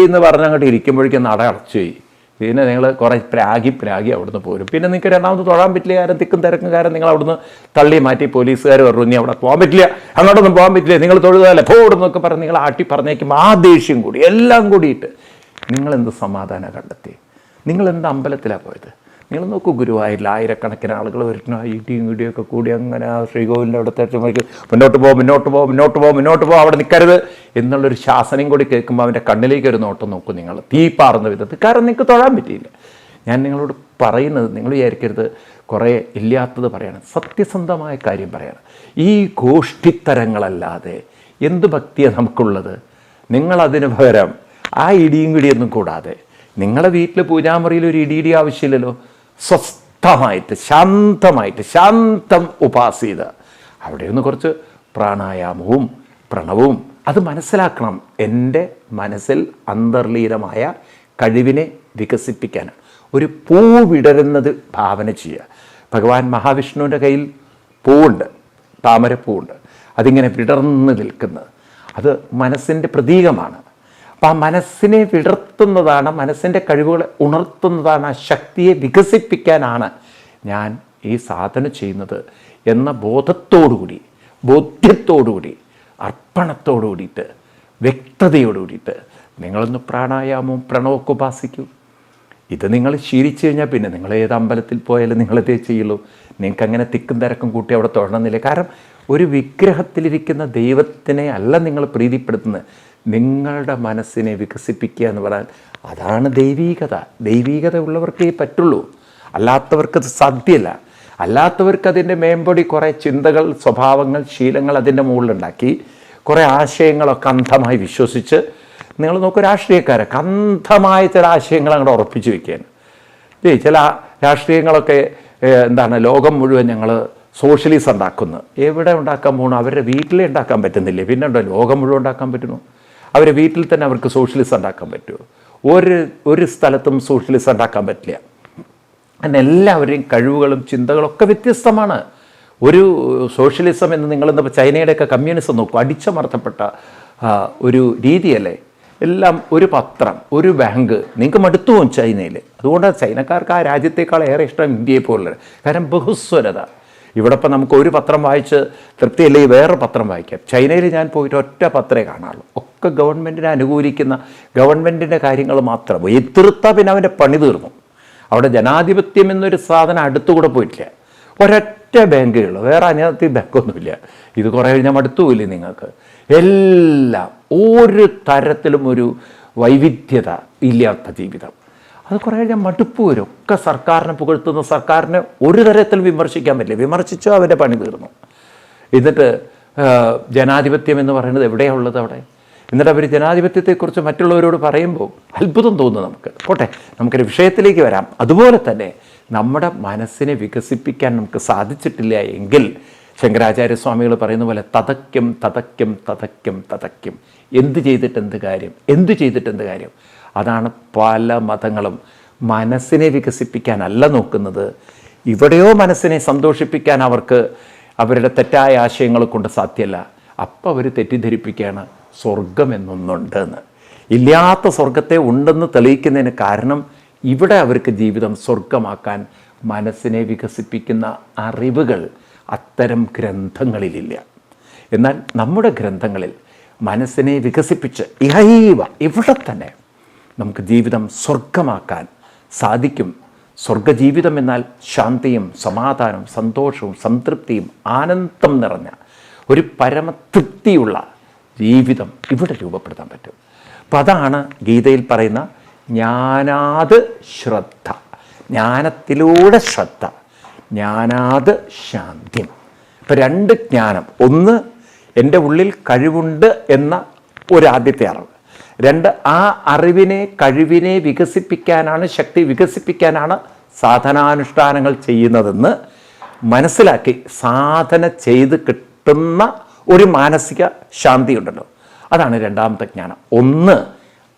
എന്ന് പറഞ്ഞങ്ങോട്ട് ഇരിക്കുമ്പോഴേക്കും നട അടച്ചുപോയി. പിന്നെ നിങ്ങൾ കുറേ പ്രാഗി അവിടുന്ന് പോരും. പിന്നെ നിങ്ങൾക്ക് രണ്ടാമത് തൊഴാൻ പറ്റില്ല, കാരണം തിക്കും തിരക്കും കാരണം നിങ്ങൾ അവിടുന്ന് തള്ളി മാറ്റി പോലീസുകാർ പറഞ്ഞു ഇനി അവിടെ പോകാൻ പറ്റില്ല, അങ്ങോട്ടൊന്നും പോകാൻ പറ്റില്ല, നിങ്ങൾ തൊഴുതല്ലേ പോടുന്നൊക്കെ പറഞ്ഞ് നിങ്ങൾ ആട്ടി പറഞ്ഞേക്കും. ആ ദേഷ്യം കൂടി എല്ലാം കൂടിയിട്ട് നിങ്ങളെന്ത് സമാധാനം കണ്ടെത്തി? നിങ്ങളെന്ത് അമ്പലത്തിലാണ് പോയത്? നിങ്ങൾ നോക്കൂ, ഗുരുവായൂരിൽ ആയിരക്കണക്കിന് ആളുകൾ വരുന്നു, ഇടിയും ഇടിയൊക്കെ കൂടി അങ്ങനെ ആ ശ്രീകോവിലിൻ്റെ അവിടുത്തെ മുന്നോട്ട് പോ, അവിടെ നിൽക്കരുത് എന്നുള്ളൊരു ശാസനം കൂടി കേൾക്കുമ്പോൾ അവൻ്റെ കണ്ണിലേക്ക് ഒരു നോട്ടം നോക്കും നിങ്ങൾ, തീ പാറുന്ന വിധത്തിൽ. കാരണം നിങ്ങൾക്ക് തൊഴാൻ പറ്റിയില്ല. ഞാൻ നിങ്ങളോട് പറയുന്നത്, നിങ്ങൾ വിചാരിക്കരുത് കുറേ ഇല്ലാത്തത് പറയണം, സത്യസന്ധമായ കാര്യം പറയണം. ഈ ഗോഷ്ഠിത്തരങ്ങളല്ലാതെ എന്ത് ഭക്തിയാണ് നമുക്കുള്ളത്? നിങ്ങളതിന് പകരം ആ ഇടിയും കിടിയൊന്നും കൂടാതെ നിങ്ങളുടെ വീട്ടിൽ പൂജാമുറിയിൽ ഒരു ഇടി ആവശ്യമില്ലല്ലോ. സ്വസ്ഥമായിട്ട് ശാന്തം ഉപാസിത അവിടെ ഒന്ന് കുറച്ച് പ്രാണായാമവും പ്രണവും അത് മനസ്സിലാക്കണം. എൻ്റെ മനസ്സിൽ അന്തർലീനമായ കഴിവിനെ വികസിപ്പിക്കാനാണ്. ഒരു പൂ വിടരുന്നത് ഭാവന ചെയ്യുക. ഭഗവാൻ മഹാവിഷ്ണുവിൻ്റെ കയ്യിൽ പൂവുണ്ട്, താമരപ്പൂവുണ്ട്, അതിങ്ങനെ വിടർന്ന് നിൽക്കുന്നത്, അത് മനസ്സിൻ്റെ പ്രതീകമാണ്. അപ്പം ആ മനസ്സിനെ വിടർത്തുന്നതാണ്, മനസ്സിൻ്റെ കഴിവുകളെ ഉണർത്തുന്നതാണ്, ആ ശക്തിയെ വികസിപ്പിക്കാനാണ് ഞാൻ ഈ സാധന ചെയ്യുന്നത് എന്ന ബോധ്യത്തോടുകൂടി അർപ്പണത്തോടു കൂടിയിട്ട് വ്യക്തതയോടു കൂടിയിട്ട് നിങ്ങളൊന്ന് പ്രാണായാമവും പ്രണവമൊക്കെ ഉപാസിക്കൂ. ഇത് നിങ്ങൾ ശീലിച്ചു കഴിഞ്ഞാൽ പിന്നെ നിങ്ങൾ ഏത് അമ്പലത്തിൽ പോയാലും നിങ്ങളിതേ ചെയ്യുള്ളൂ. നിങ്ങൾക്ക് അങ്ങനെ തിക്കും തിരക്കും കൂട്ടി അവിടെ തൊഴണമെന്നില്ല. കാരണം ഒരു വിഗ്രഹത്തിലിരിക്കുന്ന ദൈവത്തിനെ അല്ല നിങ്ങൾ പ്രീതിപ്പെടുത്തുന്നത്, നിങ്ങളുടെ മനസ്സിനെ വികസിപ്പിക്കുക എന്ന് പറഞ്ഞാൽ അതാണ് ദൈവീകത ഉള്ളവർക്കേ പറ്റുള്ളൂ, അല്ലാത്തവർക്ക് അത് സാധ്യമല്ല. അല്ലാത്തവർക്ക് അതിൻ്റെ മേമ്പൊടി കുറേ ചിന്തകൾ, സ്വഭാവങ്ങൾ, ശീലങ്ങൾ അതിൻ്റെ മുകളിലുണ്ടാക്കി കുറേ ആശയങ്ങളൊക്കെ അന്ധമായി വിശ്വസിച്ച്, നിങ്ങൾ നോക്കൂ, രാഷ്ട്രീയക്കാരൊക്കെ അന്ധമായ ചില ആശയങ്ങൾ അങ്ങോട്ട് ഉറപ്പിച്ച് വയ്ക്കുകയാണ്. ചില രാഷ്ട്രീയങ്ങളൊക്കെ ലോകം മുഴുവൻ ഞങ്ങൾ സോഷ്യലിസം ഉണ്ടാക്കുന്നു. എവിടെ ഉണ്ടാക്കാൻ പോകണം? അവരുടെ വീട്ടിലേ ഉണ്ടാക്കാൻ പറ്റുന്നില്ലേ, പിന്നെ ഉണ്ടോ ലോകം മുഴുവൻ ഉണ്ടാക്കാൻ പറ്റുന്നു? അവരുടെ വീട്ടിൽ തന്നെ അവർക്ക് സോഷ്യലിസം ഉണ്ടാക്കാൻ പറ്റുമോ? ഒരു സ്ഥലത്തും സോഷ്യലിസം ഉണ്ടാക്കാൻ പറ്റില്ല. അങ്ങനെ എല്ലാവരുടെയും കഴിവുകളും ചിന്തകളൊക്കെ വ്യത്യസ്തമാണ്. ഒരു സോഷ്യലിസം എന്ന് നിങ്ങളിന്ന് ചൈനയുടെയൊക്കെ കമ്മ്യൂണിസം നോക്കൂ, അടിച്ചമർത്തപ്പെട്ട ഒരു രീതിയല്ലേ. എല്ലാം ഒരു പത്രം, ഒരു ബാങ്ക്, നിങ്ങൾക്ക് മടുത്തു പോകും ചൈനയിൽ. അതുകൊണ്ടാണ് ചൈനക്കാർക്ക് ആ രാജ്യത്തേക്കാൾ ഏറെ ഇഷ്ടം ഇന്ത്യയെ പോലുള്ളത്. കാരണം ബഹുസ്വരത. ഇവിടെ ഇപ്പം നമുക്ക് ഒരു പത്രം വായിച്ച് തൃപ്തിയില്ലെങ്കിൽ വേറെ പത്രം വായിക്കാം. ചൈനയിൽ ഞാൻ പോയിട്ട് ഒറ്റ പത്രമേ കാണാറുള്ളൂ. ഒക്കെ ഗവൺമെൻറ്റിനെ അനുകൂലിക്കുന്ന ഗവൺമെൻറ്റിൻ്റെ കാര്യങ്ങൾ മാത്രം. എതിർത്താൽ പിന്നെ അവൻ്റെ പണി തീർന്നു. അവിടെ ജനാധിപത്യം എന്നൊരു സാധനം അടുത്തുകൂടെ പോയിട്ടില്ല. ഒരൊറ്റ ബാങ്കേ ഉള്ളൂ, വേറെ അതിനകത്ത് ബാങ്കൊന്നുമില്ല. ഇത് കുറേ കഴിഞ്ഞാൽ മടുത്തുമില്ലേ നിങ്ങൾക്ക്? എല്ലാം ഒരു തരത്തിലും ഒരു വൈവിധ്യത ഇല്ലാത്ത ജീവിതം. അത് കുറേ കഴിഞ്ഞാൽ മടുപ്പ് വരും. ഒക്കെ സർക്കാരിനെ പുകഴ്ത്തുന്ന സർക്കാരിനെ ഒരു തരത്തിൽ വിമർശിക്കാൻ പറ്റില്ല. വിമർശിച്ചോ അവൻ്റെ പണി തീർന്നു. എന്നിട്ട് ജനാധിപത്യം എന്ന് പറയുന്നത് എവിടെയാണ് ഉള്ളത് അവിടെ? എന്നിട്ട് അവർ ജനാധിപത്യത്തെക്കുറിച്ച് മറ്റുള്ളവരോട് പറയുമ്പോൾ അത്ഭുതം തോന്നുന്നു നമുക്ക്. പോട്ടെ, നമുക്കൊരു വിഷയത്തിലേക്ക് വരാം. അതുപോലെ തന്നെ നമ്മുടെ മനസ്സിനെ വികസിപ്പിക്കാൻ നമുക്ക് സാധിച്ചിട്ടില്ല എങ്കിൽ ശങ്കരാചാര്യസ്വാമികൾ പറയുന്ന പോലെ തതയ്ക്കും. എന്ത് ചെയ്തിട്ടെന്ത് കാര്യം? അതാണ് പല മതങ്ങളും മനസ്സിനെ വികസിപ്പിക്കാനല്ല നോക്കുന്നത്. ഇവിടെയോ മനസ്സിനെ സന്തോഷിപ്പിക്കാൻ അവർക്ക് അവരുടെ തെറ്റായ ആശയങ്ങൾ കൊണ്ട് സാധ്യമല്ല. അപ്പം അവർ തെറ്റിദ്ധരിപ്പിക്കുകയാണ് സ്വർഗം എന്നൊന്നുണ്ടെന്ന്. ഇല്ലാത്ത സ്വർഗത്തെ ഉണ്ടെന്ന് തെളിയിക്കുന്നതിന് കാരണം ഇവിടെ അവർക്ക് ജീവിതം സ്വർഗമാക്കാൻ മനസ്സിനെ വികസിപ്പിക്കുന്ന അറിവുകൾ അത്തരം ഗ്രന്ഥങ്ങളിലില്ല. എന്നാൽ നമ്മുടെ ഗ്രന്ഥങ്ങളിൽ മനസ്സിനെ വികസിപ്പിച്ച് ഇവിടെ തന്നെ നമുക്ക് ജീവിതം സ്വർഗമാക്കാൻ സാധിക്കും. സ്വർഗജീവിതം എന്നാൽ ശാന്തിയും സമാധാനവും സന്തോഷവും സംതൃപ്തിയും ആനന്ദം നിറഞ്ഞ ഒരു പരമതൃപ്തിയുള്ള ജീവിതം ഇവിടെ രൂപപ്പെടുത്താൻ പറ്റും. അപ്പം അതാണ് ഗീതയിൽ പറയുന്ന ജ്ഞാനാത് ശ്രദ്ധ, ജ്ഞാനത്തിലൂടെ ശ്രദ്ധ, ജ്ഞാനാത് ശാന്തിം. ഇപ്പം 2 ജ്ഞാനം. ഒന്ന്, എൻ്റെ ഉള്ളിൽ കഴിവുണ്ട് എന്ന ഒരാദ്യത്തെ അറിവ്. 2, ആ അറിവിനെ കഴിവിനെ വികസിപ്പിക്കാനാണ്, ശക്തി വികസിപ്പിക്കാനാണ് സാധനാനുഷ്ഠാനങ്ങൾ ചെയ്യുന്നതെന്ന് മനസ്സിലാക്കി സാധന ചെയ്ത് കിട്ടുന്ന ഒരു മാനസിക ശാന്തി ഉണ്ടല്ലോ, അതാണ് 2ാമത്തെ ജ്ഞാനം. 1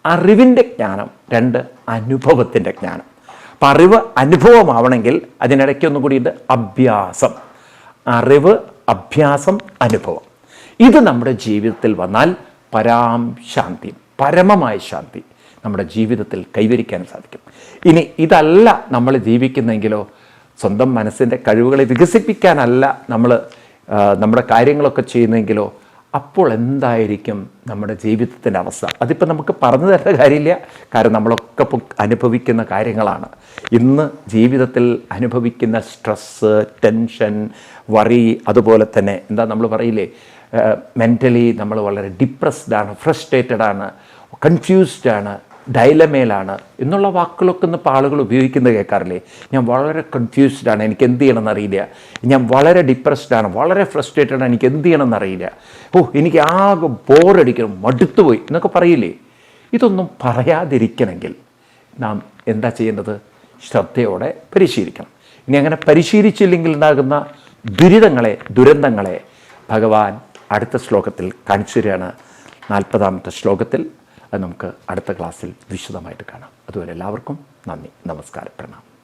അറിവിൻ്റെ ജ്ഞാനം, 2 അനുഭവത്തിൻ്റെ ജ്ഞാനം. അപ്പം അറിവ് അനുഭവമാവണമെങ്കിൽ അതിനിടയ്ക്ക് ഒന്നും കൂടിയുണ്ട് അഭ്യാസം. അറിവ്, അഭ്യാസം, അനുഭവം. ഇത് നമ്മുടെ ജീവിതത്തിൽ വന്നാൽ ശാന്തി, പരമമായ ശാന്തി നമ്മുടെ ജീവിതത്തിൽ കൈവരിക്കാൻ സാധിക്കും. ഇനി ഇതല്ല നമ്മൾ ജീവിക്കുന്നെങ്കിലോ, സ്വന്തം മനസ്സിൻ്റെ കഴിവുകളെ വികസിപ്പിക്കാനല്ല നമ്മൾ നമ്മുടെ കാര്യങ്ങളൊക്കെ ചെയ്യുന്നെങ്കിലോ, അപ്പോൾ എന്തായിരിക്കും നമ്മുടെ ജീവിതത്തിൻ്റെ അവസ്ഥ? അതിപ്പോൾ നമുക്ക് പറഞ്ഞു തരേണ്ട കാര്യമില്ല, കാരണം നമ്മളൊക്കെ അനുഭവിക്കുന്ന കാര്യങ്ങളാണ്. ഇന്ന് ജീവിതത്തിൽ അനുഭവിക്കുന്ന സ്ട്രെസ്സ്, ടെൻഷൻ, വറി, അതുപോലെ തന്നെ നമ്മൾ പറയില്ലേ, മെൻ്റലി നമ്മൾ വളരെ ഡിപ്രസ്ഡാണ്, ഫ്രസ്ട്രേറ്റഡാണ്, കൺഫ്യൂസ്ഡാണ്, ഡൈലമയിലാണ് എന്നുള്ള വാക്കുകളൊക്കെ ഇപ്പോൾ ആളുകൾ ഉപയോഗിക്കുന്നത് കേൾക്കാറില്ലേ? ഞാൻ വളരെ കൺഫ്യൂസ്ഡാണ്, എനിക്ക് എന്ത് ചെയ്യണമെന്ന് അറിയില്ല. ഞാൻ വളരെ ഡിപ്രസ്ഡാണ്, വളരെ ഫ്രസ്ട്രേറ്റഡാണ്, എനിക്ക് എന്ത് ചെയ്യണമെന്ന് അറിയില്ല. എനിക്ക് ആകെ ബോറടിക്കണം, മടുത്തുപോയി എന്നൊക്കെ പറയില്ലേ? ഇതൊന്നും പറയാതിരിക്കണമെങ്കിൽ നാം എന്താ ചെയ്യേണ്ടത്? ശ്രദ്ധയോടെ പരിശീലിക്കണം. ഇനി അങ്ങനെ പരിശീലിച്ചില്ലെങ്കിൽ ഉണ്ടാകുന്ന ദുരന്തങ്ങളെ ഭഗവാൻ അടുത്ത ശ്ലോകത്തിൽ കാണിച്ചു തരികയാണ്. 40ാമത്തെ ശ്ലോകത്തിൽ. അത് നമുക്ക് അടുത്ത ക്ലാസ്സിൽ വിശദമായിട്ട് കാണാം. അതുവരെ എല്ലാവർക്കും നന്ദി, നമസ്കാരം, പ്രണാമം.